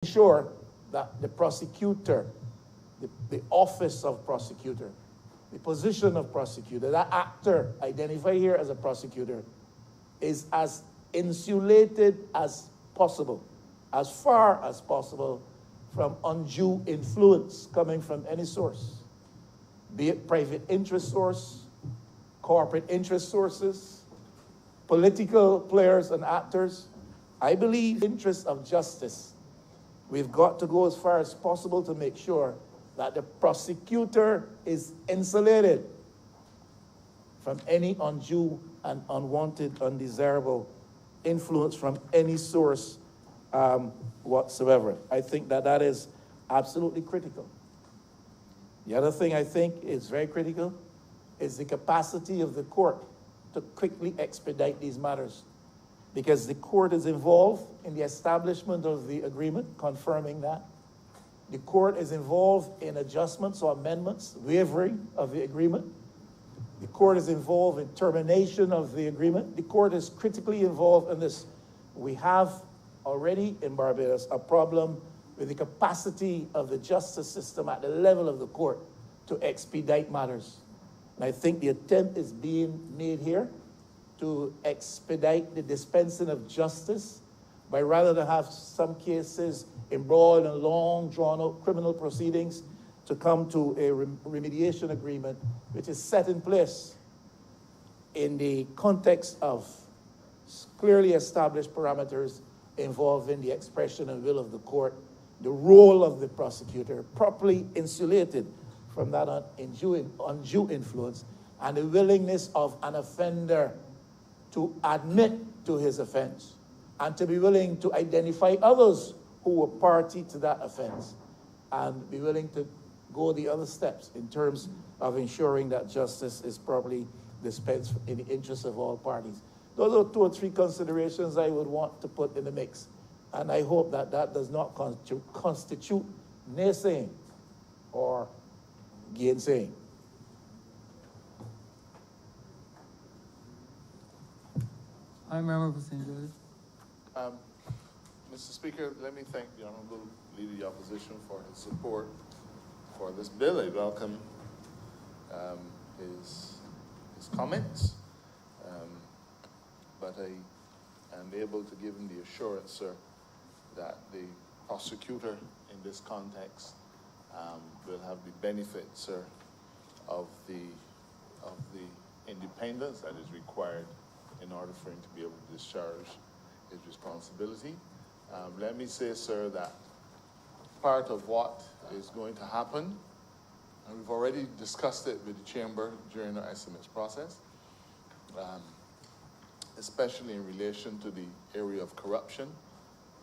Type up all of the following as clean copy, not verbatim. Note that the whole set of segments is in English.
ensure that the prosecutor, the office of prosecutor, the position of prosecutor, that actor identified here as a prosecutor, is as insulated as possible, as far as possible, from undue influence coming from any source, be it private interest source, corporate interest sources, political players and actors. I believe in the interest of justice, we've got to go as far as possible to make sure that the prosecutor is insulated from any undue and unwanted, undesirable influence from any source whatsoever. I think that that is absolutely critical. The other thing I think is very critical is the capacity of the court to quickly expedite these matters, because the court is involved in the establishment of the agreement, confirming that. The court is involved in adjustments or amendments, wavering of the agreement. The court is involved in termination of the agreement. The court is critically involved in this. We have already in Barbados a problem with the capacity of the justice system at the level of the court to expedite matters. And I think the attempt is being made here to expedite the dispensing of justice by, rather than have some cases embroiled in long, drawn-out criminal proceedings, to come to a remediation agreement which is set in place in the context of clearly established parameters involving the expression and will of the court, the role of the prosecutor, properly insulated from that undue influence, and the willingness of an offender to admit to his offense and to be willing to identify others who were party to that offense and be willing to go the other steps in terms of ensuring that justice is properly dispensed in the interest of all parties. Those are 2 or 3 considerations I would want to put in the mix. And I hope that that does not constitute naysaying or gainsaying. I remember for St. Joseph. Mr. Speaker, let me thank the Honorable Leader of the Opposition for his support for this bill. I welcome his comments, but I am able to give him the assurance, sir, that the prosecutor in this context will have the benefit, sir, of the independence that is required in order for him to be able to discharge his responsibility. Let me say, sir, that part of what is going to happen, and we've already discussed it with the Chamber during our SMS process, especially in relation to the area of corruption.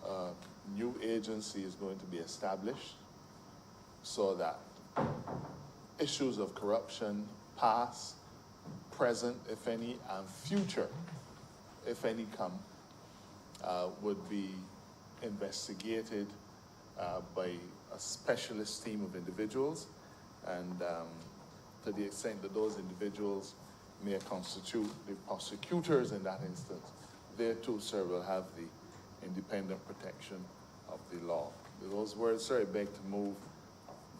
A new agency is going to be established so that issues of corruption, past, present, if any, and future, if any, come, would be investigated by a specialist team of individuals, and to the extent that those individuals may constitute the prosecutors in that instance, they too, sir, will have the independent protection of the law. With those words, sir, I beg to move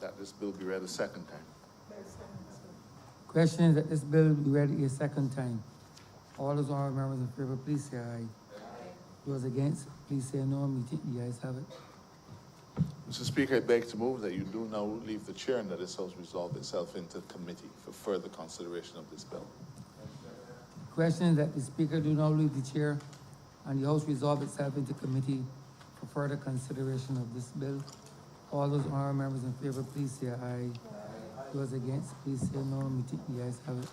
that this bill be read a second time. Question is that this bill be read a second time. All those honorable members in favor, please say aye. Those against, please say no. The ayes have it. Mr. Speaker, I beg to move that you do now leave the chair and that this House resolve itself into committee for further consideration of this bill. Question is that the Speaker do not leave the chair and the House resolve itself into committee for further consideration of this bill. All those honorable members in favor, please say aye. Those against, please say no. The ayes have it.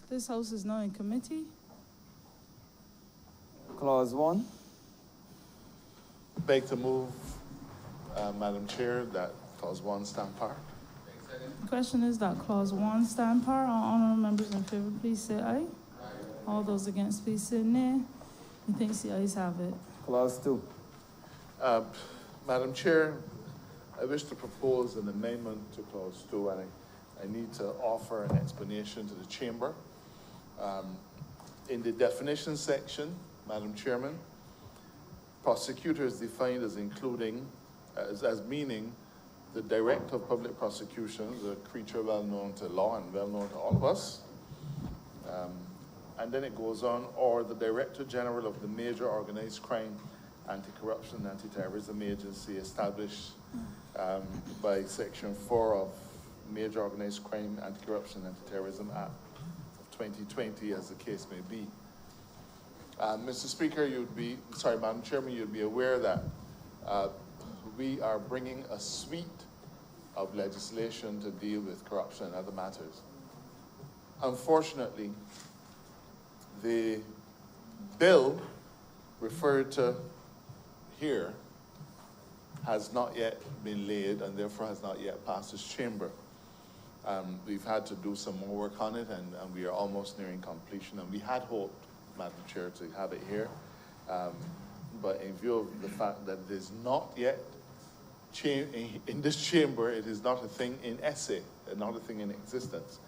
This House is now in committee. Clause 1. Beg to move, Madam Chair, that Clause 1 stand par. The question is that Clause 1 stand par. All honorable members in favor, please say aye. All those against, please say nay. Methinks the ayes have it. Clause 2. Madam Chair, I wish to propose an amendment to Clause 2, and I need to offer an explanation to the Chamber. In the definition section, Madam Chairman, prosecutor is defined as including, as meaning the Director of Public Prosecutions, a creature well known to law and well known to all of us. And then it goes on, or the Director General of the major organized crime, anti-corruption, and anti-terrorism agency established by Section 4 of Major Organized Crime, Anti-Corruption, and Anti-Terrorism Act of 2020, as the case may be. Mr. Speaker, Madam Chairman, you'd be aware that we are bringing a suite of legislation to deal with corruption and other matters. Unfortunately, the bill referred to here has not yet been laid and therefore has not yet passed this chamber. We've had to do some more work on it, and we are almost nearing completion, and we had hoped, Madam Chair, to have it here, but in view of the fact that it is not yet in this chamber, it is not a thing in essay, not a thing in existence,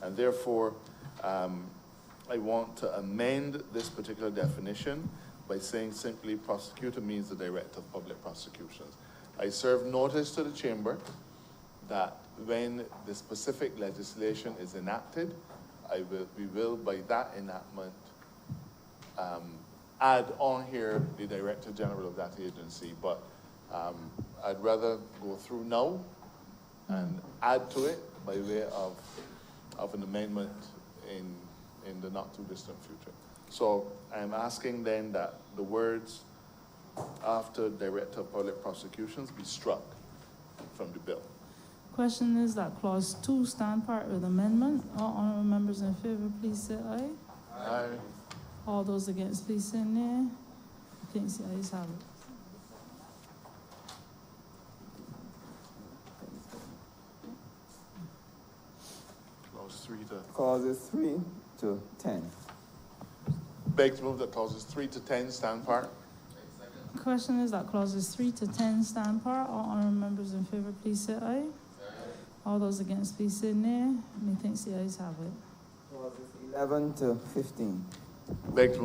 and therefore I want to amend this particular definition by saying simply prosecutor means the Director of Public Prosecutions. I serve notice to the chamber that when the specific legislation is enacted, we will by that enactment add on here the Director General of that agency, but I'd rather go through now and add to it by way of an amendment in the not too distant future. So I'm asking then that the words after Director of Public Prosecutions be struck from the bill. Question is that clause 2 stand part with amendment. All honorable members in favor, please say aye. Aye. All those against, please say nay. I think the ayes have it. Clause 3 to... Clauses 3 to 10. Beg to move that clauses 3 to 10 stand part. Question is that clauses 3 to 10 stand part. All honorable members in favor, please say aye. All those against, please say nay. Methinks the ayes have it. Clauses 11 to 15. Beg to